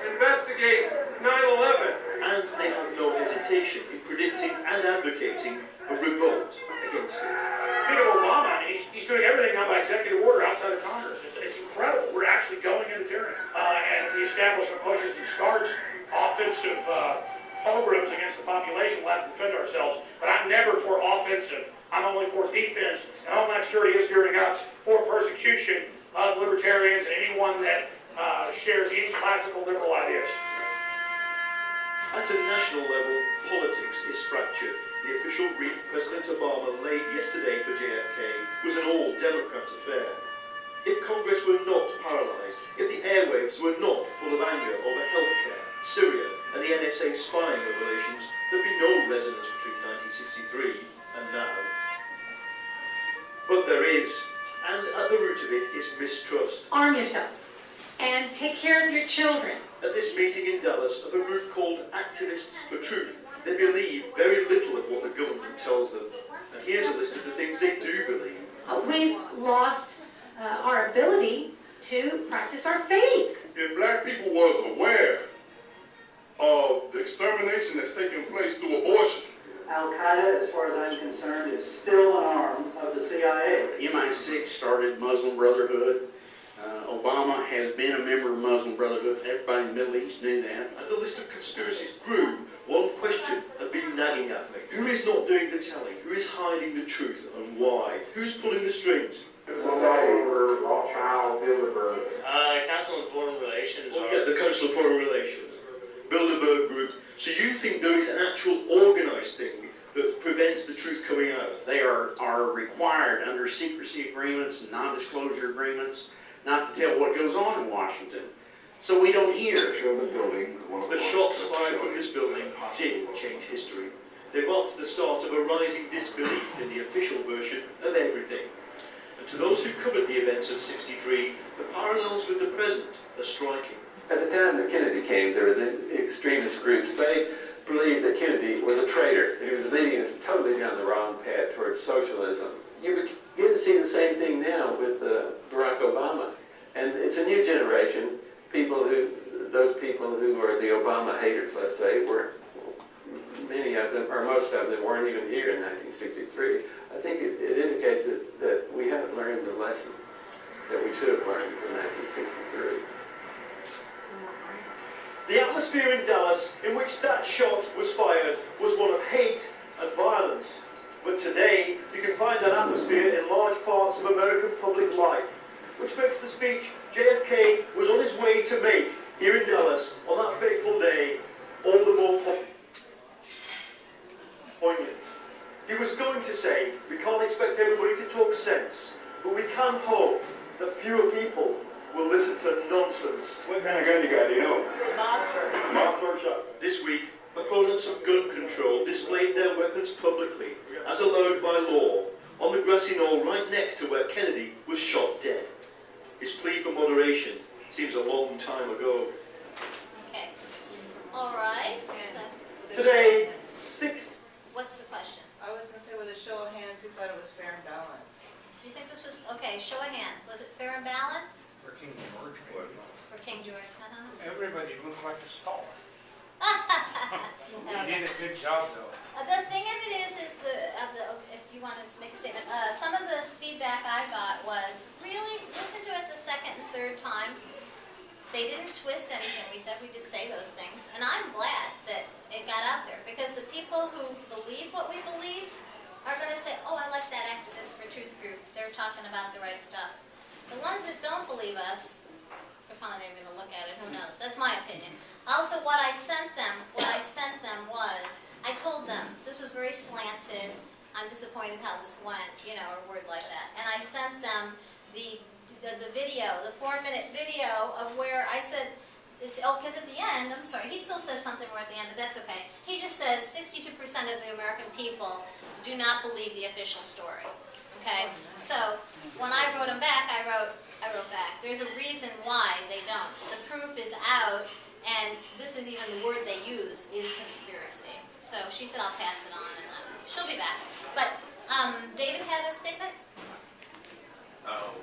Investigate 9/11. And they have no hesitation in predicting and advocating a revolt against it. Speaking of Obama, I mean, he's doing everything now by executive order outside of Congress. It's incredible. We're actually going into tyranny. And the establishment pushes and starts offensive pogroms against the population. We'll have to defend ourselves. But I'm never for offensive. I'm only for defense. And Homeland Security is gearing up for persecution of libertarians and anyone that shares any classical liberal ideas. At a national level, politics is fractured. The official brief President Obama laid yesterday for JFK was an all-Democrat affair. If Congress were not paralysed, if the airwaves were not full of anger over healthcare, Syria, and the NSA spying revelations, there'd be no resonance between 1963 and now. But there is, and at the root of it is mistrust. Arm yourselves and take care of your children. At this meeting in Dallas of a group called Activists for Truth, they believe very little of what the government tells them. And here's a list of the things they do believe. We've lost our ability to practice our faith. If black people was aware of the extermination that's taking place through abortion, Al-Qaeda, as far as I'm concerned, is still an arm of the CIA. MI6 started Muslim Brotherhood. Obama has been a member of Muslim Brotherhood. Everybody in the Middle East knew that. As the list of conspiracies grew, one question had been nagging at me. Who is not doing the telling? Who is hiding the truth and why? Who's pulling the strings? Council on Foreign Relations. Yeah, the Council on Foreign Relations. Bilderberg Group. So you think there is an actual organised thing that prevents the truth coming out? They are required under secrecy agreements and non-disclosure agreements not to tell what goes on in Washington. So we don't hear. The shots fired from this building did change history. They marked the start of a rising disbelief in the official version of everything. And to those who covered the events of '63, the parallels with the present are striking. At the time that Kennedy came, there were the extremist groups. They believed that Kennedy was a traitor, that he was leading us totally down the wrong path towards socialism. You begin to see the same thing now with Barack Obama. And it's a new generation, those people who are the Obama haters, let's say, were, many of them, or most of them, weren't even here in 1963. I think it indicates that we haven't learned the lesson that we should have learned from 1963. The atmosphere in Dallas in which that shot was fired was one of hate and violence. But today, you can find that atmosphere in large parts of American public life, which makes the speech JFK was on his way to make here in Dallas on that fateful day all the more poignant. He was going to say, we can't expect everybody to talk sense, but we can hope that fewer people will listen to nonsense. what kind of gun you got, do you know? Mossberg shot. This week, opponents of gun control displayed their weapons publicly, as allowed by law, on the grassy knoll right next to where Kennedy was shot dead. His plea for moderation seems a long time ago. Okay. All right. So, Today, what's the question? I was gonna say with a show of hands, who thought it was fair and balanced? Do you think this was, okay, show of hands. Was it fair and balanced? For King George, maybe. For King George? Everybody looked like a star. Oh, He did a good job, though. The thing of it is if you want to make a statement, some of the feedback I got was, really, listen to it the second and third time. They didn't twist anything. We said we did say those things. And I'm glad that it got out there, because the people who believe what we believe are going to say, oh, I like that Activists for Truth group. They're talking about the right stuff. The ones that don't believe us, they're probably never going to look at it. Who knows? That's my opinion. Also, what I sent them was, I told them, this was very slanted, I'm disappointed how this went, you know, or a word like that. And I sent them the video, the 4-minute video of where I said, because at the end, I'm sorry, he still says something more at the end, but that's okay. He just says 62% of the American people do not believe the official story. Okay, so when I wrote them back, I wrote back. There's a reason why they don't. The proof is out, and this is even the word they use, is conspiracy. So she said I'll pass it on, and she'll be back. But David had a statement? Oh,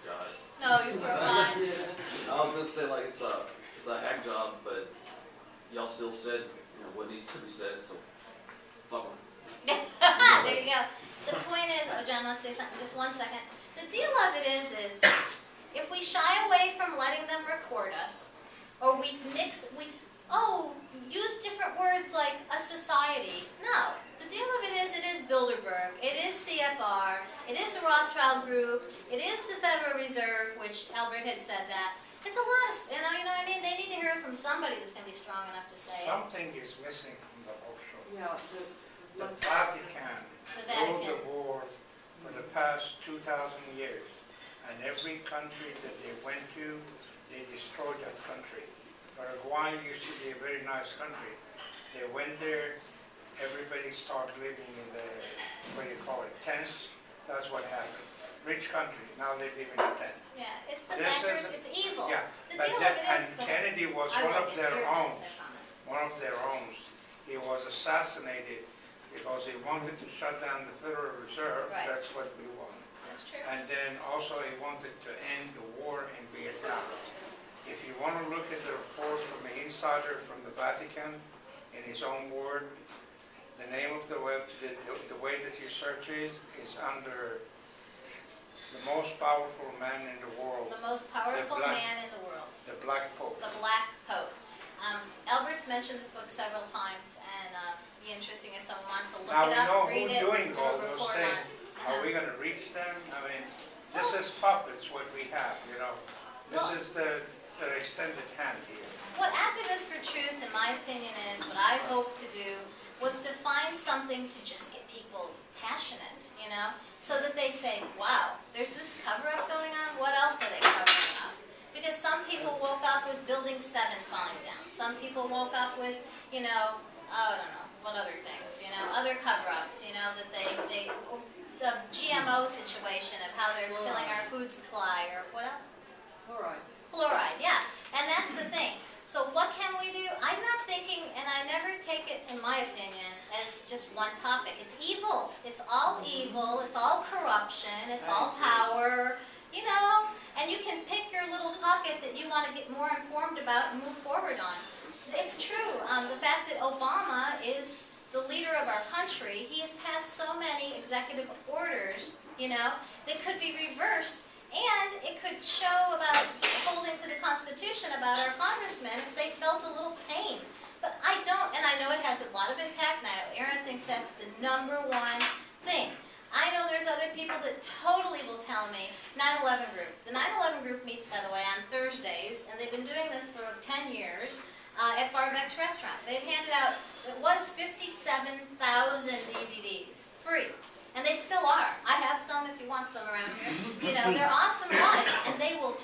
forgot. No, you forgot. I was gonna say like it's a hack job, but y'all still said what needs to be said, so fuck 'em. There you go. The point is, oh John, let's say something, just 1 second. The deal of it is if we shy away from letting them record us, or we use different words like a society. No, the deal of it is Bilderberg, it is CFR, it is the Rothschild Group, it is the Federal Reserve, which Albert had said that. It's a lot of, you know what I mean? They need to hear it from somebody that's going to be strong enough to say it. Something is missing from the whole show. Yeah, The Vatican The ruled Vatican. the world for the past 2,000 years. And every country that they went to, they destroyed that country. Paraguay used to be a very nice country. They went there, everybody started living in the, what do you call it, tents. That's what happened. Rich country, now they live in a tent. Yeah, it's the This bankers, is- it's evil. Yeah, The but deal of that- it and is, go ahead. Kennedy was I one won't of get their your own. notes, I promise. One of their own. He was assassinated because he wanted to shut down the Federal Reserve. Right. That's what we want. That's true. And then also he wanted to end the war in Vietnam. If you want to look at the report from an insider from the Vatican, in his own word, the name of the web, the way that you search is under the most powerful man in the world. The most powerful man in the world. The Black Pope. The Black Pope. Albert's mentioned this book several times, and be interesting if someone wants to look Now it we up, know read who's it, doing do all a those report on things. it. Are we going to reach them? I mean, this is puppets, what we have, you know. This Well- is the extended hand here. What Activists for Truth, in my opinion, is, what I hope to do, was to find something to just get people passionate, so that they say, wow, there's this cover-up going on, what else are they covering up? Because some people woke up with Building 7 falling down. Some people woke up with, I don't know, what other things, other cover-ups, that they the GMO situation of how they're killing our food supply, or what else? Fluoride. Fluoride, yeah. And that's the thing. So what can we do? I'm not thinking, and I never take it, in my opinion, as just one topic. It's evil. It's all evil. It's all corruption. It's all power, and you can pick your little pocket that you want to get more informed about and move forward on. It's true. The fact that Obama is the leader of our country, he has passed so many executive orders, that could be reversed. And it could show about holding to the Constitution about our congressmen if they felt a little pain. But I don't, and I know it has a lot of impact, and I know Aaron thinks that's the #1 thing. I know there's other people that totally will tell me, 9/11 group. The 9/11 group meets, by the way, on Thursdays, and they've been doing this for 10 years at Barbeck's Restaurant. They've handed out, it was 57,000 DVDs, free. And they still are. I have some if you want some around here. They're awesome guys. And they will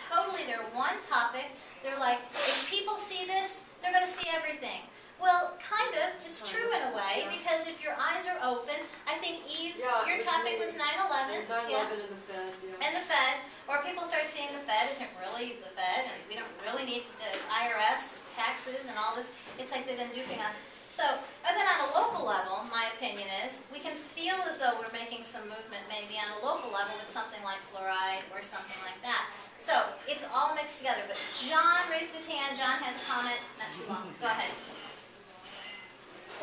they're one topic. They're like, if people see this, they're going to see everything. Well, kind of. It's true in a way, because if your eyes are open, I think, Eve, your topic was 9/11. 9/11 and the Fed, yeah. And the Fed. Or people start seeing the Fed isn't really the Fed, and we don't really need the IRS, taxes, and all this. It's like they've been duping us. So, and then on a local level, my opinion is, we can feel as though we're making some movement maybe on a local level with something like fluoride or something like that. So, it's all mixed together. But John raised his hand. John has a comment. Not too long. Go ahead.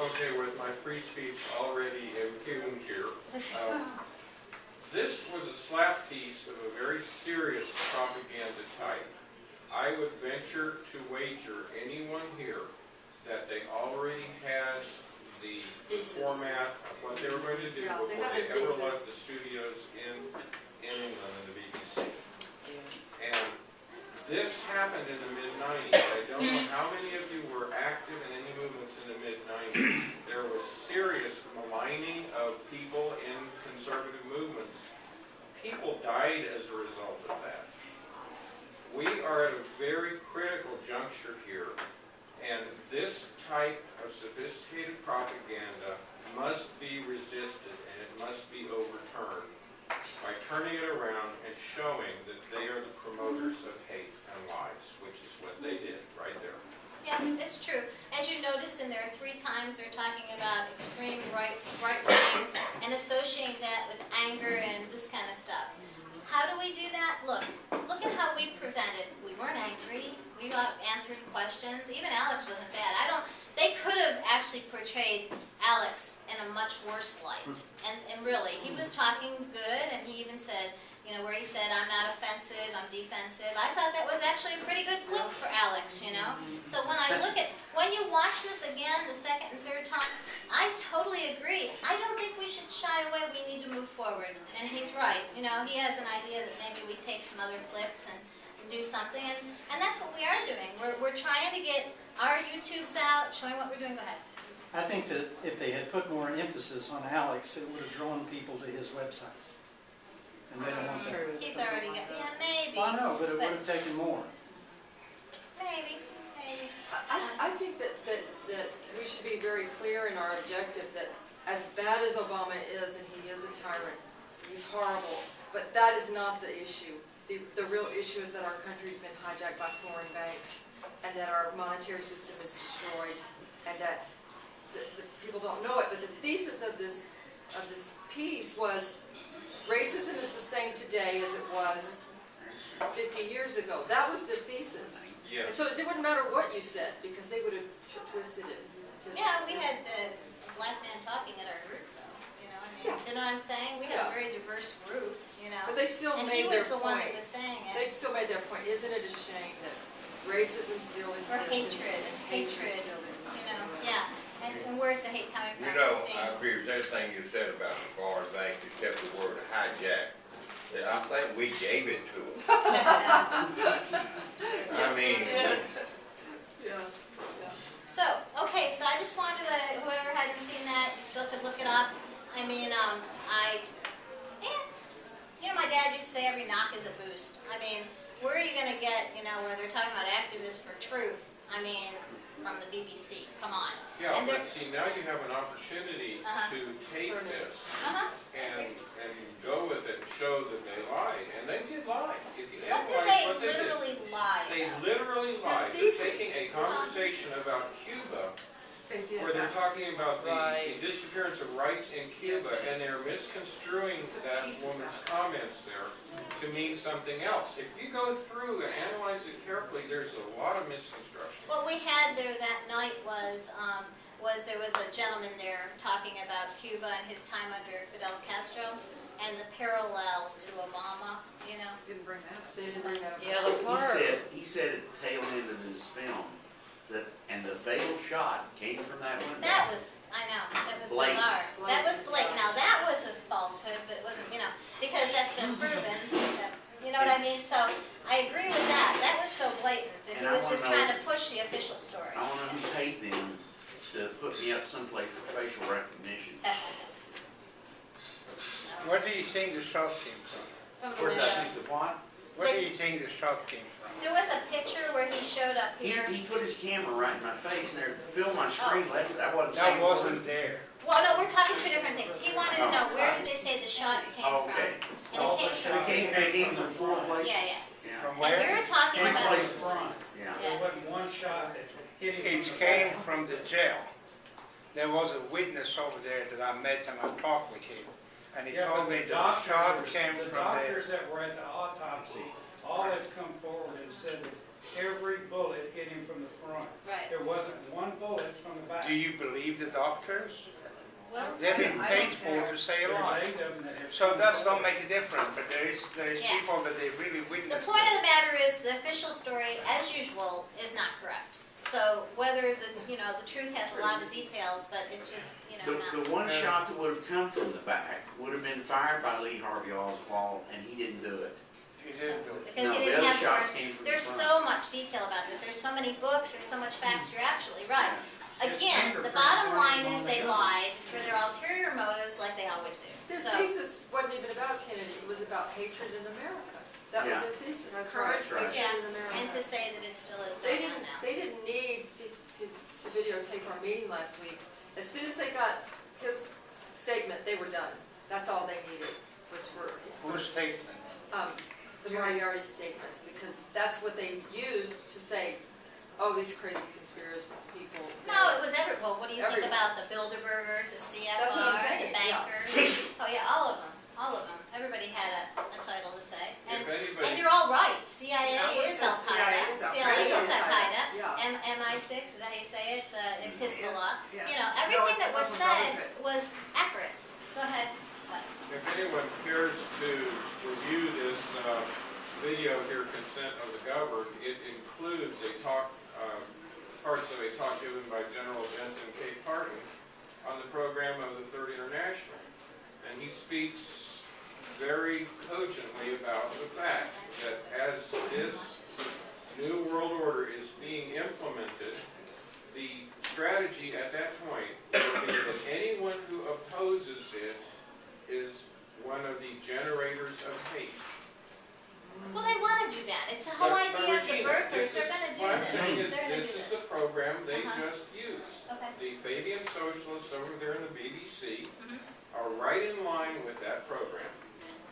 Okay, with my free speech already impugned here, this was a slap piece of a very serious propaganda type. I would venture to wager anyone here that they already had the format of what they were going to do before they ever left the studios in England and the BBC. And this happened in the mid-90s. I don't know how many of you were active in any movements in the mid-90s. There was serious maligning of people in conservative movements. People died as a result of that. We are at a very critical juncture here. And this type of sophisticated propaganda must be resisted, and it must be overturned. by turning it around and showing that they are the promoters of hate and lies, which is what they did right there. Yeah, it's true. As you noticed in there, 3 times they're talking about extreme right wing and associating that with anger and this kind of stuff. How do we do that? Look at how we presented. We weren't angry. We answered questions. Even Alex wasn't bad. They could have actually portrayed Alex in a much worse light. And really, he was talking good, and he even said, you know, where he said, I'm not offensive, I'm defensive. I thought that was actually a pretty good clip for Alex, you know. So when you watch this again the second and third time, I totally agree. I don't think we should shy away. We need to move forward. And he's right. You know, he has an idea that maybe we take some other clips and do something. And that's what we are doing. We're trying to get our YouTubes out, showing what we're doing. Go ahead. I think that if they had put more emphasis on Alex, it would have drawn people to his websites. And they don't want that. He's already got, yeah, maybe. I know, but it would have taken more. Maybe. I think that we should be very clear in our objective that as bad as Obama is, and he is a tyrant, he's horrible, but that is not the issue. The real issue is that our country's been hijacked by foreign banks, and that our monetary system is destroyed, and that the people don't know it, but the thesis of this piece was racism is the same today as it was 50 years ago. That was the thesis. Yes. And so it wouldn't matter what you said, because they would have twisted it. Yeah, we had the black man talking at our group, though. You know, I mean, you know what I'm saying? We had a very diverse group, you know. But they still and made he their was the point. one that was saying it. They still made their point. Isn't it a shame that racism still exists? Or hatred. And hatred still exists. You know, yeah. And where's the hate coming from? You know, It's being- I agree with everything you said about the foreign banks, except the word hijack. I think we gave it to them. I mean, So, okay, so I just wanted to, whoever hadn't seen that, you still could look it up. I mean, you know, my dad used to say every knock is a boost. I mean, where are you going to get, you know, where they're talking about activists for truth? I mean, from the BBC, come on. Yeah, And but see, now you have an opportunity to tape this and go with it and show that they lied. And they did lie. If you What did analyze they what they literally did, lie they about? literally lied. The They're thesis. taking a conversation about Cuba where they're talking about the disappearance of rights in Cuba, and they're misconstruing that woman's comments there to mean something else. If you go through and analyze it carefully, there's a lot of misconstruction. What we had there that night was there was a gentleman there talking about Cuba and his time under Fidel Castro and the parallel to Obama, you know. Didn't bring that up. They didn't bring that up. Yeah, he said at the tail end of his film that, and the fatal shot came from that window. That was, I know, that was Blatant. bizarre. That was blatant. Now, that was a falsehood, but it wasn't, you know, because that's been proven. You know what I mean? So, I agree with that. That was so blatant that he And I was wanna just know- trying to push the official story. I want to know who paid them to put me up someplace for facial recognition. Where do you think the shot came from? From the Where did I window. think the what? Where do you think the shot came from? There was a picture where he showed up here. He put his camera right in my face and there, film my screen left it. I wasn't That saying a word. wasn't there. Well, no, we're talking two different things. He wanted to know where did they say the shot came Okay. from? And it came from. It came from four places. Yeah, yeah. From And where? we were talking Three about. places. Yeah. Yeah. There wasn't one shot that hit him. It came from the jail. There was a witness over there that I met and I talked with him. And he Yeah, told but me the that the shot doctors, came the from there. doctors that were at the autopsy, all have come forward and said that every bullet hit him from the front. Right. There wasn't one bullet from the back. Do you believe the doctors? Well, They've been I paid don't for care. to say a There's lie. 8 of them that have So come that forward. don't make a difference, but there is Yeah. people that they really The witnessed. point of the matter is the official story, as usual, is not correct. So whether the truth has a lot of details, but it's just, not. The one shot that would have come from the back would have been fired by Lee Harvey Oswald, and he didn't do it. He didn't do it. Because No, he the didn't other have shots words. came from There's the front. so much detail about this. There's so many books, there's so much facts. You're absolutely right. Just Again, the fingerprints bottom weren't line even is on they the lied for their ulterior motives like they always do. Their So, thesis wasn't even about Kennedy. It was about hatred in America. That was Yeah. their thesis. That's Current right. hatred yeah, in America. and to say that it still is They going on didn't. now. They didn't need to videotape our meeting last week. As soon as they got his statement, they were done. That's all they needed. was for Whose statement? the Moriarty statement, because that's what they used to say, oh, these crazy conspiracies people. No, it was well, what do you think Everyone. about the Bilderbergers, the That's what I'm CFR, saying, the bankers? Oh yeah, all of them. Everybody had a title to say. And If anybody, they're all right. CIA Yeah, we is said Al-Qaeda. CIA CIA is Al-Qaeda. Yeah. MI6, is that how you say it? It's Hezbollah. Yeah. You know, No, everything it's that was Muslim said Brotherhood. was accurate. Go ahead. What? if anyone cares to review this video here, Consent of the Governed, it includes parts of a talk given by General Benton K. Parton on the program of the Third International. And he speaks very cogently about the fact that as this new world order is being implemented, the strategy at that point will be that anyone who opposes it is one of the generators of hate. Well, they want to do that. It's the whole But idea of the Regina, birthers. this They're is- going to do what I'm this. saying is, They're going to this do is the this. program they Uh-huh. just used. Okay. The Fabian Socialists over there in the BBC Mhm. are right in line with that program.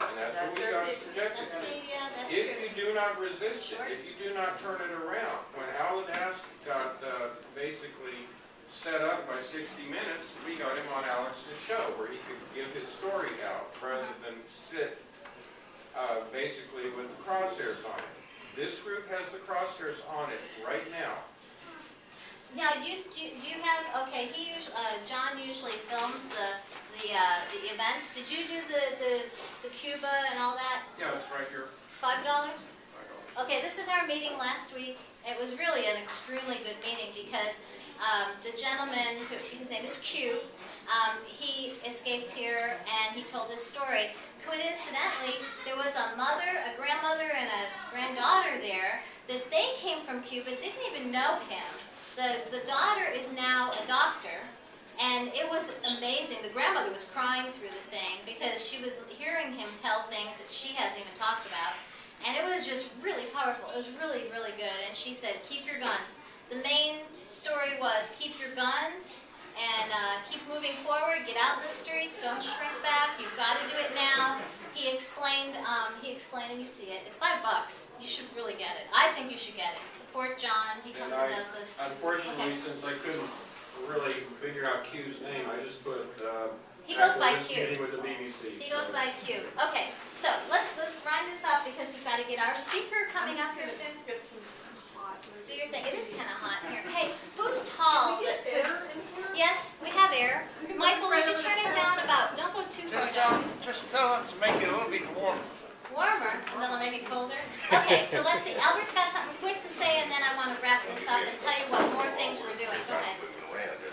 And that's what That's we their got thesis. subjected That's to. media. That's If true. you do not resist Sure. it, if you do not turn it around, when Alan Ask got basically set up by 60 Minutes, we got him on Alex's show where he could give his story out rather than sit basically with the crosshairs on it. This group has the crosshairs on it right now. Now, do you have, okay, John usually films the events. Did you do the Cuba and all that? Yeah, it's right here. $5? Okay, this is our meeting last week. It was really an extremely good meeting because the gentleman, his name is Q, he escaped here and he told this story. Coincidentally, there was a mother, a grandmother, and a granddaughter there that they came from Cuba, didn't even know him. The daughter is now a doctor, and it was amazing. The grandmother was crying through the thing because she was hearing him tell things that she hasn't even talked about. And it was just really powerful. It was really, really good. And she said, keep your guns. The main story was keep your guns and keep moving forward. Get out in the streets. Don't shrink back. You've got to do it now. He explained, and you see it. It's $5. You should really get it. I think you should get it. Support John. He comes and does this. Unfortunately, Okay. since I couldn't really figure out Q's name, I just put He goes by activist Q. meeting with the BBC. He goes by Q. Okay, so let's grind this up because we've got to get our speaker coming up here soon. Get some hot. Do your thing. It is kind of hot in here. Hey, who's tall that could? Yes, we have air. Michael, would you turn it down about? Don't go too far down. Just tell them to make it a little bit warmer. Warmer, and then I'll make it colder. Okay, so let's see. Albert's got something quick to say, and then I want to wrap this up and tell you what more things we're doing. Go ahead.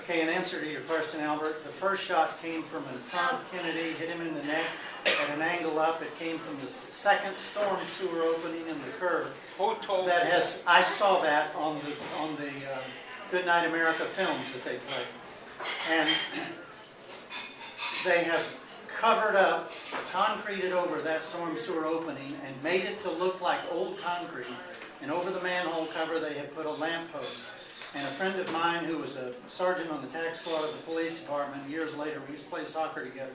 Okay, in answer to your question, Albert, the first shot came from in front of Kennedy, hit him in the neck at an angle up. It came from the second storm sewer opening in the curb. Who told That you? has, I saw that on the Good Night America films that they played. And they have covered up, concreted over that storm sewer opening and made it to look like old concrete. And over the manhole cover they have put a lamppost. And a friend of mine who was a sergeant on the tax squad of the police department, years later, we used to play soccer together,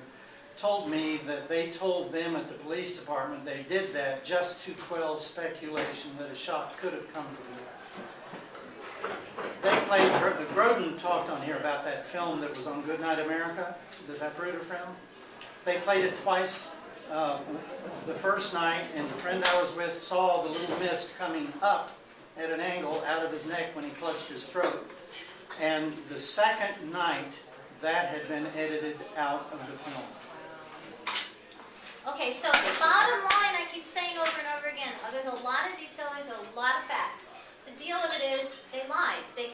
told me that they told them at the police department they did that just to quell speculation that a shot could have come from that. They played, the Grodin talked on here about that film that was on Good Night America, the Zapruder film. They played it twice the first night, and the friend I was with saw the little mist coming up at an angle out of his neck when he clutched his throat. And the second night, that had been edited out of the film. Okay, so the bottom line I keep saying over and over again, there's a lot of detail, there's a lot of facts.